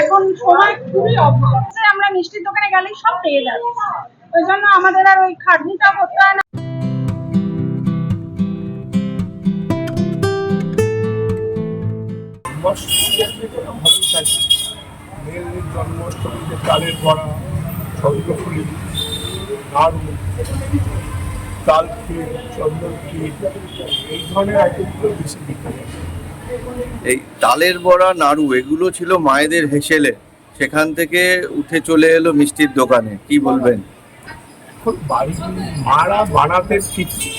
এখন সময় খুবই অভাব। আমরা মিষ্টির দোকানে গেলেই সব পেয়ে যাচ্ছি, ওই জন্য আমাদের আর ওই খাটনিটা করতে হয় না। জন্মাষ্টমীতে চালের বড়া, চন্দ্রফুলি, নাড়ু, তাল ক্ষীর, চন্দন ক্ষীর, এই ধরনের আইটেমগুলো বেশি বিক্রি। এই তালের বড়া, নাড়ু এগুলো ছিল মায়েদের হেসেলে, সেখান থেকে উঠে চলে এলো মিষ্টির দোকানে। কি বলবেন? এখন বাড়ির মারা বানাতে শিখছে,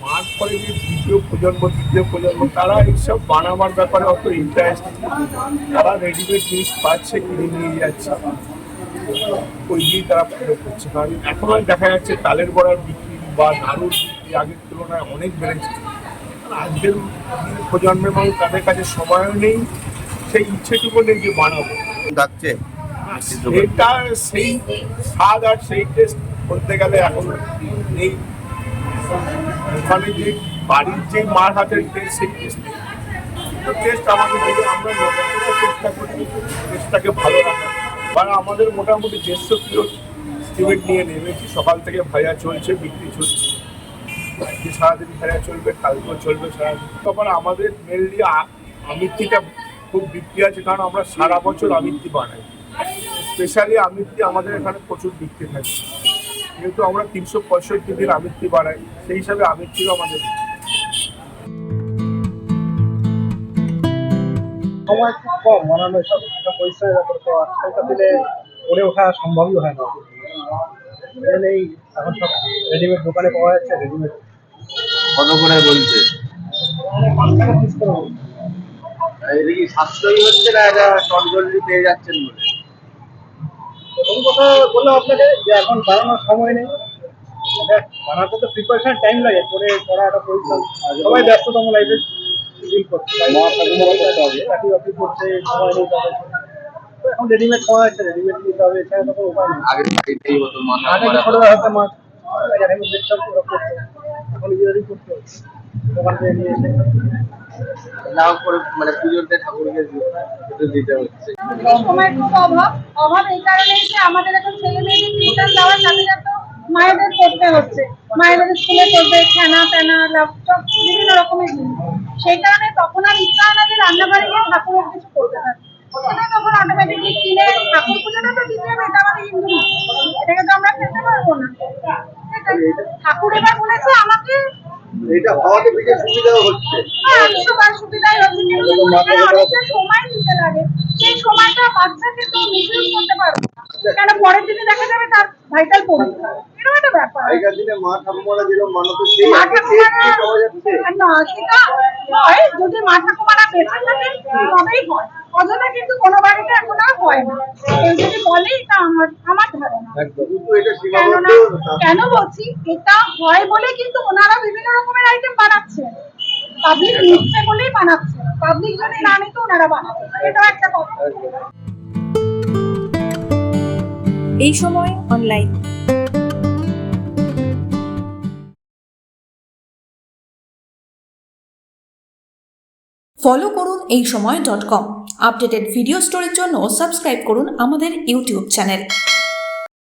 মার পরে যে তৃতীয় প্রজন্ম তারা এইসব বানাবার ব্যাপারে অত ইন্টারেস্ট, তারা রেডিমেড জিনিস পাচ্ছে, কিনে নিয়ে যাচ্ছে, ওই দিয়েই তারা ফলো করছে। কারণ এখন আর দেখা যাচ্ছে তালের বড়ার বিক্রি বা নাড়ুর বিক্রি আগের তুলনায় অনেক বেড়েছে। আজকের প্রজন্মের মানুষ তাদের কাছে সময়ও নেই, সেই ইচ্ছেটুকু নেই যে বানাবো। ডাকছে সেটা সেই স্বাদ আর সেই টেস্ট বলতে গেলে এখন নেই। ওখানে যে বাড়ির যে মার হাতের টেস্ট, সেই টেস্ট আমাদের বলে আমরা চেষ্টা করি টেস্টটাকে ভালো রাখা। কারণ আমাদের মোটামুটি 150 কিলো সিমেন্ট নিয়ে নেমেছি, সকাল থেকে ভাজা চলছে, বিক্রি চলছে, আজকে সারাদিন ভাজা চলবে, কালকেও চলবে সারাদিন। তারপর আমাদের মেনলি আমিত্তিটা খুব বিক্রি আছে, কারণ আমরা সারা বছর আমিত্তি বানাই। স্পেশালি আমিত্তি আমাদের এখানে প্রচুর বিক্রি থাকে, যেহেতু আমরা 365 দিন আমিত্তি বানাই, সেই হিসাবে আমিত্তিও আমাদের সময় খুব কম বানানো এসব একটা পরিশ্রমের ব্যাপার, তো আজকালকার দিনে করে ওঠা সম্ভবই হয় না। এই এখন সব রেডিমেড দোকানে পাওয়া যাচ্ছে, রেডিমেড। কত করে বলছে? এটা কি সাশ্রয়ী হচ্ছে না, এটা সরজলদি পেয়ে যাচ্ছেন বলে? প্রথম কথা বললাম আপনাকে যে এখন বানানোর সময় নেই, বানাতে তো প্রিপারেশন টাইম লাগে, করে করা একটা পরিশ্রম। সবাই ব্যস্ততম লাইফে ডিল করছে, চাকরি বাকরি করছে, সময় নেই তাদের। তো এখন রেডিমেড পাওয়া যাচ্ছে, রেডিমেড নিতে হবে, এছাড়া তো কোনো উপায় নেই। আগে ছোটবেলা হতে মাছ দেখতাম ওরা করতো, এখন নিজেদেরই করতে হচ্ছে দোকান থেকে নিয়ে এসে। লাভ করে মানে পুজোতে ঠাকুরকে দিতে হচ্ছে। সময় খুব অভাব এই কারণেই যে আমাদের এখন ছেলে মেয়েদের টিউশন দেওয়ার সাথে সাথে মায়েদের করতে হচ্ছে, মায়েদের স্কুলে করবে, খেনা টেনা, ল্যাপটপ, বিভিন্ন রকমের জিনিস। সেই কারণে তখন আর ইচ্ছা হয় না যে রান্নাঘরে গিয়ে ঠাকুরের কিছু করতে থাকে, সেটা তখন অটোমেটিকলি কিনে ঠাকুর পুজোটা তো দিতে হবে, এটা আমাদের হিন্দু, এটাকে তো আমরা খেতে পারবো না। ঠাকুর এবার বলেছে আমাকে এটা হওয়াতে বেশি সুবিধাও হচ্ছে। 100বার সুবিধাই হচ্ছে, কিন্তু অনেকটা সময় নিতে লাগে, সেই সময়টা বাচ্চাকে তো মিসইউজ করতে পারবে না, কেন পরের দিনে দেখা যাবে তার ভাইটাল পরীক্ষা, এরকম একটা ব্যাপার। আগেকার দিনে মা ঠাকুমারা যেরকম মানত সেই না, সেটা হয় যদি মা ঠাকুমারা বেঁচে থাকে তবেই হয়, অযথা কিন্তু কোনো বাড়িতে এখন আর হয় না। এই যদি বলে এটা আমার ধারণা। কেন বলছি এটা হয় বলে কিন্তু ওনারা বিভিন্ন রকমের আইটেম বানাচ্ছে, পাবলিক নিচ্ছে বলেই বানাচ্ছে, পাবলিক যদি না নিত ওনারা বানাচ্ছে, এটাও একটা কথা। এই সময় অনলাইন। ফলো করুন এই সময়.com। আপডেটেড ভিডিও স্টোরির জন্য সাবস্ক্রাইব করুন আমাদের ইউটিউব চ্যানেল।